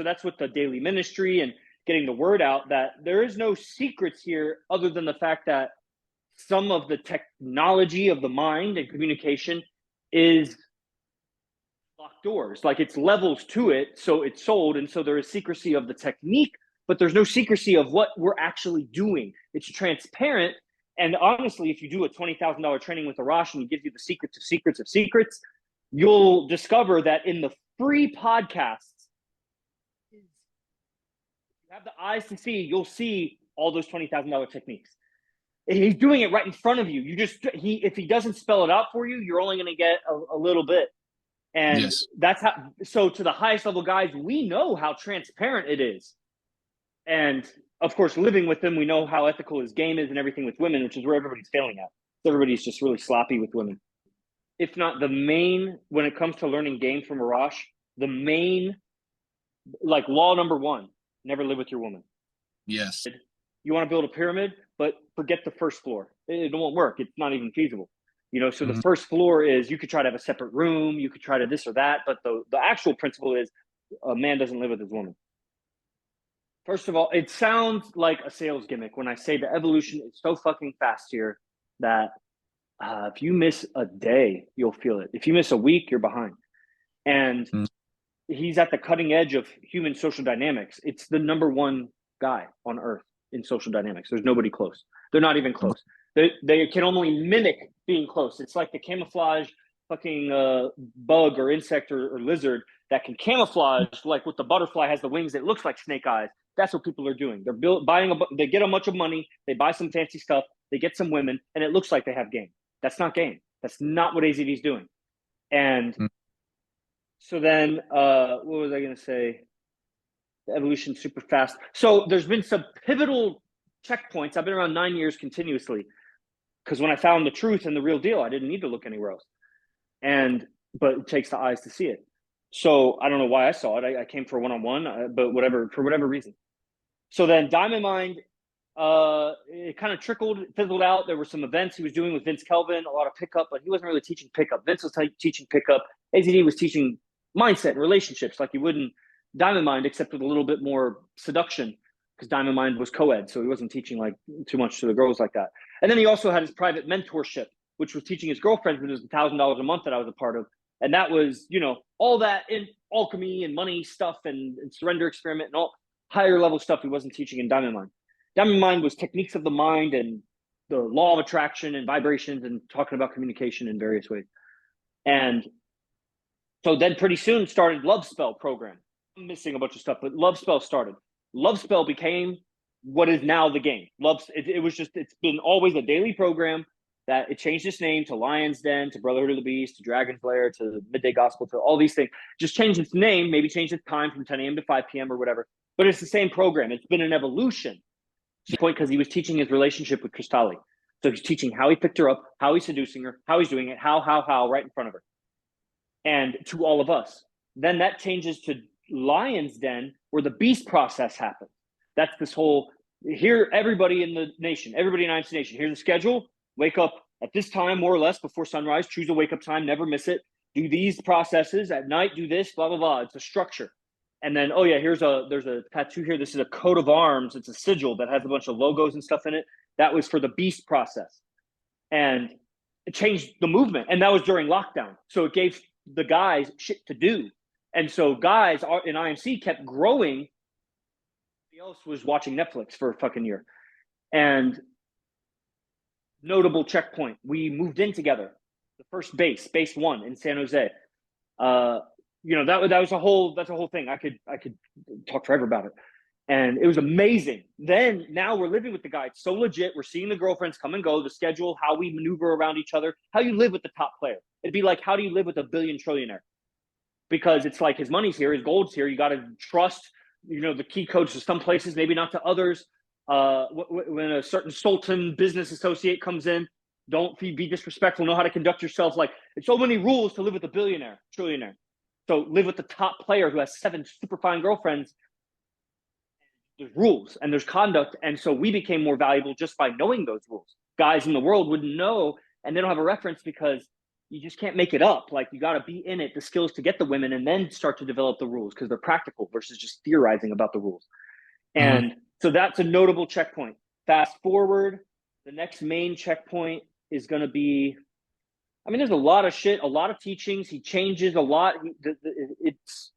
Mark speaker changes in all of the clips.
Speaker 1: So that's with the daily ministry and getting the word out, that there is no secrets here other than the fact that some of the technology of the mind and communication is locked doors. Like, it's levels to it, so it's sold, and so there is secrecy of the technique, but there's no secrecy of what we're actually doing. It's transparent. And honestly, if you do a $20,000 training with Arash and he gives you the secrets of secrets of secrets, you'll discover that in the free podcasts, if you have the eyes to see, you'll see all those $20,000 techniques. He's doing it right in front of you. If he doesn't spell it out for you, you're only going to get a little bit. And
Speaker 2: Yes.
Speaker 1: that's how, so to the highest level guys, we know how transparent it is. And of course, living with them, we know how ethical his game is and everything with women, which is where everybody's failing at. Everybody's just really sloppy with women. If not the main, when it comes to learning game from Arash, the main, like, law number one, never live with your woman.
Speaker 2: Yes.
Speaker 1: You want to build a pyramid, but forget the first floor. It won't work. It's not even feasible. So the first floor is, you could try to have a separate room, you could try to this or that, but the actual principle is a man doesn't live with his woman. First of all, it sounds like a sales gimmick when I say the evolution is so fucking fast here that if you miss a day, you'll feel it. If you miss a week, you're behind. And he's at the cutting edge of human social dynamics. It's the number one guy on earth in social dynamics. There's nobody close. They're not even close. They can only mimic being close. It's like the camouflage fucking bug or insect or lizard that can camouflage, like with the butterfly has the wings that looks like snake eyes. That's what people are doing. They're they get a bunch of money, they buy some fancy stuff, they get some women, and it looks like they have game. That's not game. That's not what AZD is doing. And so then, what was I going to say? The evolution super fast. So there's been some pivotal checkpoints. I've been around 9 years continuously, because when I found the truth and the real deal, I didn't need to look anywhere else. But it takes the eyes to see it. So I don't know why I saw it. I came for a one-on-one, but for whatever reason. So then Diamond Mind, it kind of fizzled out. There were some events he was doing with Vince Kelvin, a lot of pickup, but he wasn't really teaching pickup. Vince was teaching pickup. AZD was teaching mindset and relationships like you would in Diamond Mind, except with a little bit more seduction, because Diamond Mind was co-ed, so he wasn't teaching like too much to the girls like that. And then he also had his private mentorship, which was teaching his girlfriends, which was $1,000 a month that I was a part of. And that was, all that in alchemy and money stuff and surrender experiment and all higher level stuff he wasn't teaching in Diamond Mind. Diamond Mind was techniques of the mind and the law of attraction and vibrations and talking about communication in various ways. And so then pretty soon started Love Spell program. I'm missing a bunch of stuff, but Love Spell started. Love Spell became what is now the game. It's been always a daily program that it changed its name to Lion's Den, to Brotherhood of the Beast, to Dragon's Lair, to Midday Gospel, to all these things. Just changed its name, maybe changed its time from 10 a.m. to 5 p.m. or whatever. But it's the same program. It's been an evolution. Point, because he was teaching his relationship with Crystali. So he's teaching how he picked her up, how he's seducing her, how he's doing it, how, right in front of her. And to all of us. Then that changes to Lion's Den, where the beast process happens. That's this whole, here, everybody in the nation, everybody in IMC Nation, here's the schedule. Wake up at this time, more or less, before sunrise. Choose a wake up time, never miss it. Do these processes at night, do this, blah, blah, blah. It's a structure. And then, oh yeah, there's a tattoo here. This is a coat of arms. It's a sigil that has a bunch of logos and stuff in it. That was for the beast process. And it changed the movement. And that was during lockdown. So it gave the guys shit to do. And so guys in IMC kept growing. Everybody else was watching Netflix for a fucking year. And notable checkpoint, we moved in together. The first base 1 in San Jose. That's a whole thing. I could talk forever about it. And it was amazing. Then now we're living with the guy. It's so legit. We're seeing the girlfriends come and go, the schedule, how we maneuver around each other, how you live with the top player. It'd be like, how do you live with a billion trillionaire? Because it's like his money's here, his gold's here. You got to trust, the key codes to some places, maybe not to others. When a certain sultan business associate comes in, don't be disrespectful, know how to conduct yourself. Like, it's so many rules to live with a billionaire, trillionaire. So live with the top player who has 7 super fine girlfriends. There's rules and there's conduct. And so we became more valuable just by knowing those rules. Guys in the world wouldn't know, and they don't have a reference because you just can't make it up. Like, you got to be in it, the skills to get the women, and then start to develop the rules because they're practical versus just theorizing about the rules. And so that's a notable checkpoint. Fast forward, the next main checkpoint is going to be, I mean, there's a lot of shit, a lot of teachings. He changes a lot. It's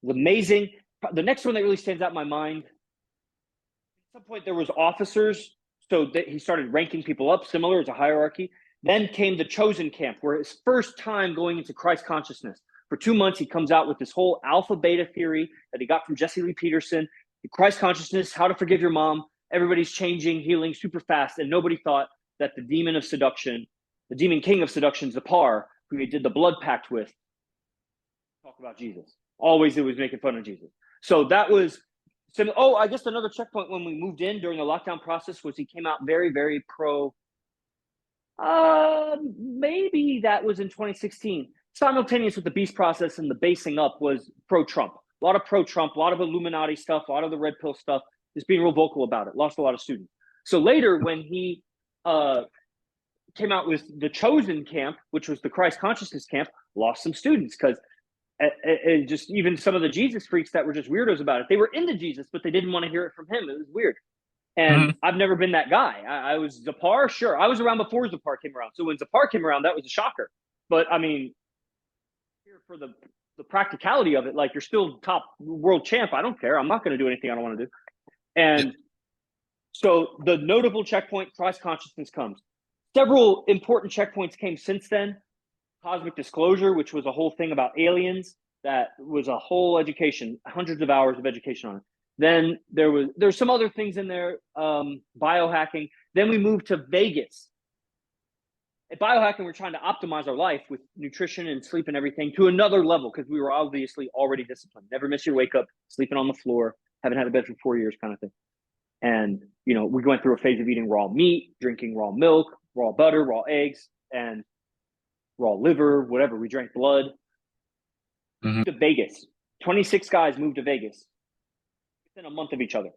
Speaker 1: amazing. The next one that really stands out in my mind, at some point there was officers, so that he started ranking people up, similar as a hierarchy. Then came the chosen camp, where his first time going into Christ consciousness. For 2 months, he comes out with this whole alpha beta theory that he got from Jesse Lee Peterson, Christ consciousness, how to forgive your mom. Everybody's changing, healing super fast. And nobody thought that the demon of seduction, the demon king of seduction, Zapar, who he did the blood pact with, talk about Jesus. Always it was making fun of Jesus. So that was some. Oh, I guess another checkpoint when we moved in during the lockdown process was he came out very, very pro. Maybe that was in 2016. Simultaneous with the beast process and the basing up was pro-Trump. A lot of pro-Trump, a lot of Illuminati stuff, a lot of the red pill stuff, just being real vocal about it. Lost a lot of students. So later when he came out with the chosen camp, which was the Christ consciousness camp, lost some students because just even some of the Jesus freaks that were just weirdos about it. They were into Jesus, but they didn't want to hear it from him. It was weird. And I've never been that guy. I was Zapar, sure. I was around before Zapar came around. So when Zapar came around, that was a shocker. But I mean, here for the practicality of it, like, you're still top world champ. I don't care. I'm not going to do anything I don't want to do. And so the notable checkpoint, Christ consciousness, comes. Several important checkpoints came since then. Cosmic disclosure, which was a whole thing about aliens. That was a whole education, hundreds of hours of education on it. Then there's some other things in there, biohacking. Then we moved to Vegas. At biohacking, we're trying to optimize our life with nutrition and sleep and everything to another level because we were obviously already disciplined. Never miss your wake up, sleeping on the floor, haven't had a bed for 4 years kind of thing. And, we went through a phase of eating raw meat, drinking raw milk, raw butter, raw eggs, and raw liver, whatever. We drank blood. To Vegas. 26 guys moved to Vegas within a month of each other.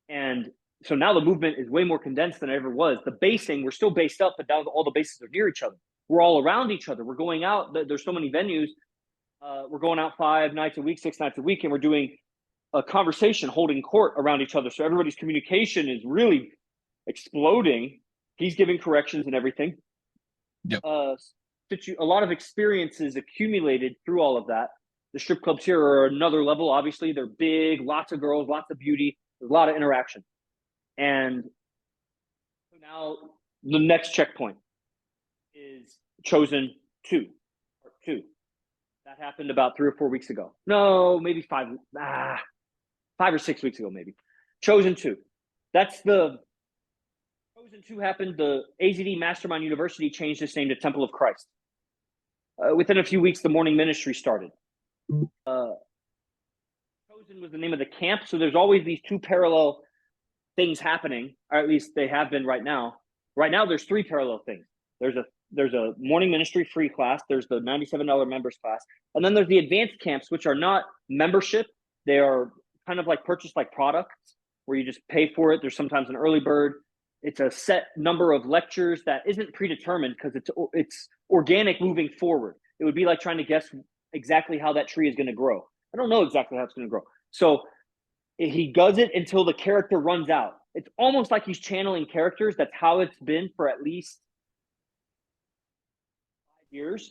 Speaker 1: And so now the movement is way more condensed than it ever was. The basing, we're still based up, but now all the bases are near each other. We're all around each other. We're going out. There's so many venues. We're going out 5 nights a week, 6 nights a week, and we're doing a conversation, holding court around each other. So everybody's communication is really exploding. He's giving corrections and everything.
Speaker 2: Yep.
Speaker 1: A lot of experiences accumulated through all of that. The strip clubs here are another level. Obviously, they're big, lots of girls, lots of beauty, there's a lot of interaction. And so now the next checkpoint is chosen 2, part 2. That happened about 3 or 4 weeks ago. No, maybe 5 or 6 weeks ago, maybe. Chosen 2. That's the Chosen 2 happened. The AZD Mastermind University changed its name to Temple of Christ. Within a few weeks, the morning ministry started. Chosen was the name of the camp. So there's always these 2 parallel things happening, or at least they have been right now. Right now, there's 3 parallel things. There's a morning ministry free class. There's the $97 members class. And then there's the advanced camps, which are not membership. They are kind of like purchased like products where you just pay for it. There's sometimes an early bird. It's a set number of lectures that isn't predetermined because it's organic moving forward. It would be like trying to guess exactly how that tree is going to grow. I don't know exactly how it's going to grow. So he does it until the character runs out. It's almost like he's channeling characters. That's how it's been for at least 5 years.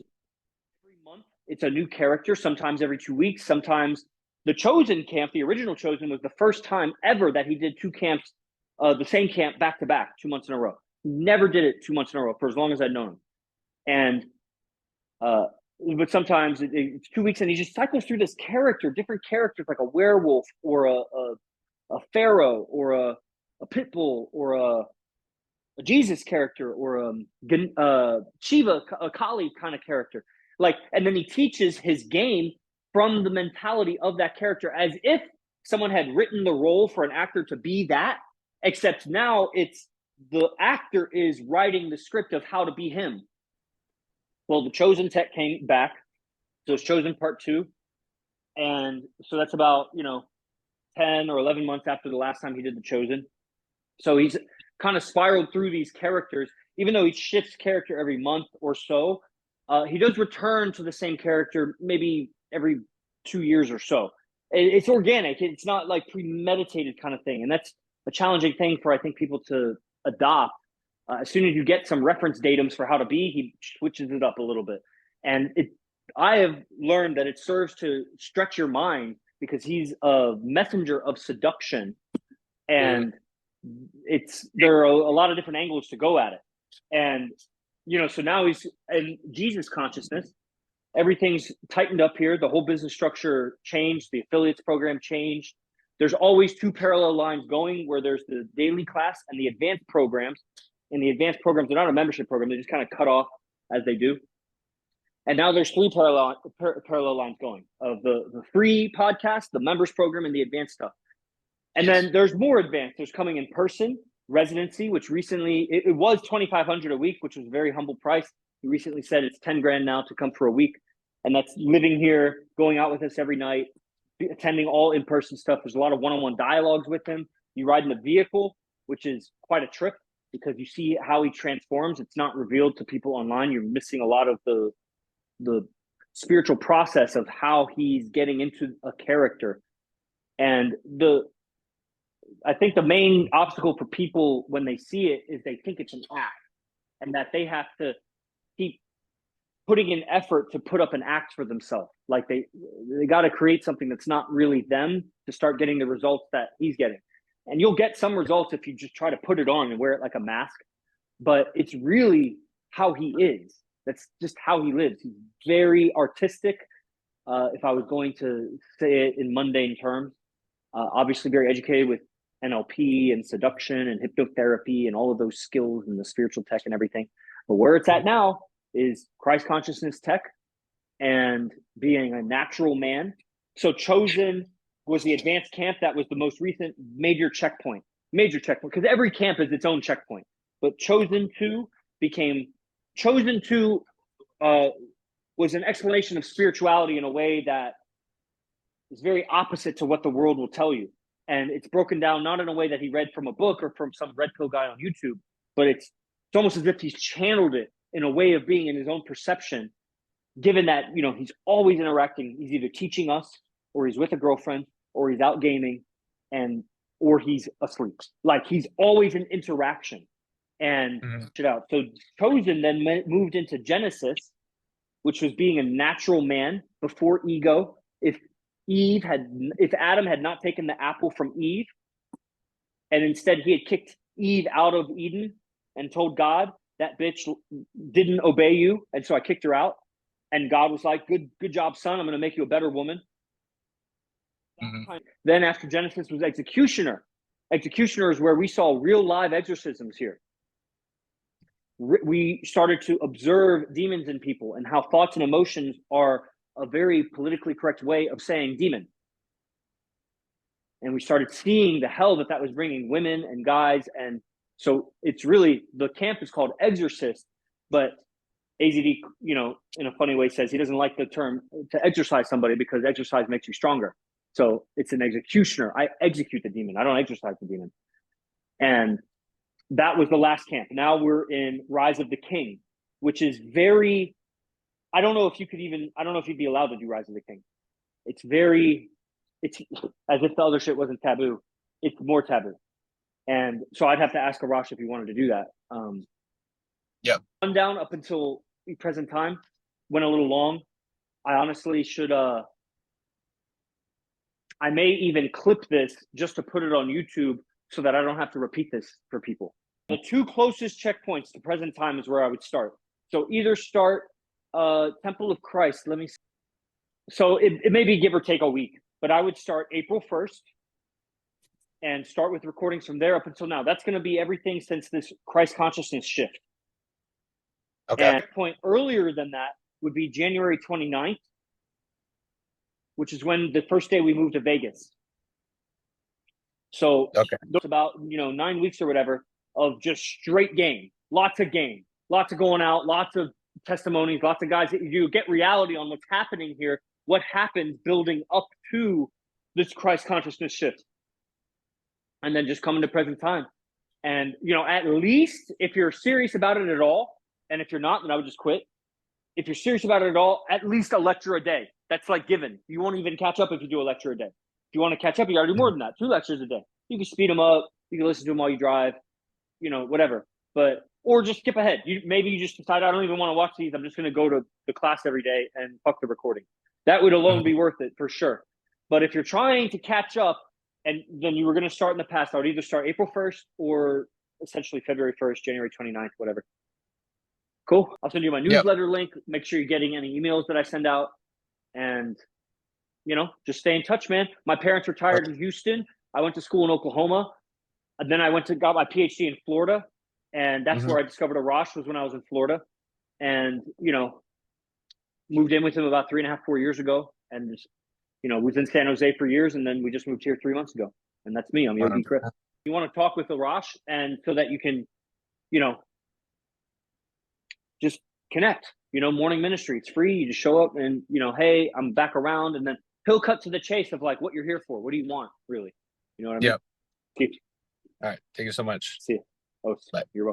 Speaker 1: Every month, it's a new character, sometimes every 2 weeks, sometimes. The Chosen camp, the original Chosen, was the first time ever that he did 2 camps, the same camp back to back, 2 months in a row. He never did it 2 months in a row for as long as I'd known him. And but sometimes it's 2 weeks and he just cycles through this character, different characters, like a werewolf or a pharaoh or a pit bull or a Jesus character or Shiva, a Kali kind of character. Like, and then he teaches his game from the mentality of that character as if someone had written the role for an actor to be that, except now it's the actor is writing the script of how to be him. Well, the Chosen tech came back. So it's Chosen part 2. And so that's about, 10 or 11 months after the last time he did the Chosen. So he's kind of spiraled through these characters, even though he shifts character every month or so. He does return to the same character maybe every 2 years or so. It's organic. It's not like premeditated kind of thing, and that's a challenging thing for I think people to adopt. As soon as you get some reference datums for how to be, he switches it up a little bit, and I have learned that it serves to stretch your mind because he's a messenger of seduction, and there are a lot of different angles to go at it, and so now he's in Jesus consciousness. Everything's tightened up here. The whole business structure changed. The affiliates program changed. There's always two parallel lines going where there's the daily class and the advanced programs. And the advanced programs are not a membership program. They just kind of cut off as they do. And now there's three parallel lines going of the free podcast, the members program, and the advanced stuff. And then there's more advanced. There's coming in person residency, which recently it was $2,500 a week, which was a very humble price. He recently said it's 10 grand now to come for a week. And that's living here, going out with us every night, attending all in-person stuff. There's a lot of one-on-one dialogues with him. You ride in the vehicle, which is quite a trip because you see how he transforms. It's not revealed to people online. You're missing a lot of the spiritual process of how he's getting into a character. And I think the main obstacle for people when they see it is they think it's an act and that they have to keep putting in effort to put up an act for themselves. Like they got to create something that's not really them to start getting the results that he's getting. And you'll get some results if you just try to put it on and wear it like a mask, but it's really how he is. That's just how he lives. He's very artistic. If I was going to say it in mundane terms, obviously very educated with NLP and seduction and hypnotherapy and all of those skills and the spiritual tech and everything. But where it's at now is Christ consciousness tech and being a natural man. So Chosen was the advanced camp that was the most recent major checkpoint, because every camp is its own checkpoint. But Chosen 2 was an explanation of spirituality in a way that is very opposite to what the world will tell you. And it's broken down not in a way that he read from a book or from some red pill guy on YouTube, but it's almost as if he's channeled it in a way of being in his own perception, given that, he's always interacting. He's either teaching us or he's with a girlfriend or he's out gaming or he's asleep. Like he's always in interaction and shit out. So Chosen then moved into Genesis, which was being a natural man before ego. If Adam had not taken the apple from Eve and instead he had kicked Eve out of Eden and told God, that bitch didn't obey you, and so I kicked her out. And God was like, good job, son. I'm going to make you a better woman. Then after Genesis was Executioner. Executioner is where we saw real live exorcisms here. We started to observe demons in people and how thoughts and emotions are a very politically correct way of saying demon. And we started seeing the hell that was bringing women and guys. And so it's really, the camp is called Exorcist, but AZD, in a funny way says he doesn't like the term to exorcise somebody because exercise makes you stronger. So it's an executioner. I execute the demon. I don't exorcise the demon. And that was the last camp. Now we're in Rise of the King, which is very, I don't know if you'd be allowed to do Rise of the King. It's as if the other shit wasn't taboo. It's more taboo. And so I'd have to ask Arash if he wanted to do that. Rundown up until the present time went a little long. I honestly should, I may even clip this just to put it on YouTube so that I don't have to repeat this for people. The two closest checkpoints to present time is where I would start. So either start Temple of Christ. Let me see. So it may be give or take a week, but I would start April 1st and start with recordings from there up until now. That's going to be everything since this Christ consciousness shift. Okay. And a point earlier than that would be January 29th, which is when the first day we moved to Vegas. So it's about 9 weeks or whatever of just straight game, lots of going out, lots of testimonies, lots of guys that you get reality on what's happening here, what happened building up to this Christ consciousness shift, and then just coming to present time. And at least if you're serious about it at all, and if you're not, then I would just quit. if you're serious about it at all, at least a lecture a day. That's like given. You won't even catch up if you do a lecture a day. If you want to catch up, you got to do more than that. 2 lectures a day. You can speed them up. You can listen to them while you drive, whatever. But, or just skip ahead. Maybe you just decide, I don't even want to watch these. I'm just going to go to the class every day and fuck the recording. That would alone be worth it for sure. But if you're trying to catch up, and then you were going to start in the past, I would either start April 1st or essentially February 1st, January 29th, whatever. Cool. I'll send you my newsletter link. Make sure you're getting any emails that I send out. And, just stay in touch, man. My parents retired in Houston. I went to school in Oklahoma. And then I got my PhD in Florida. And that's where I discovered Arash, was when I was in Florida. And, moved in with him about 3.5, 4 years ago. And just, was in San Jose for years. And then we just moved here 3 months ago. And that's me. I'm Yogi Chris. You want to talk with Arash, and so that you can, just connect, morning ministry. It's free. You just show up and, hey, I'm back around. And then he'll cut to the chase of like what you're here for. What do you want, really? You know what I mean?
Speaker 2: Yep. All right. Thank you so much.
Speaker 1: See you. Oh, bye. You're welcome.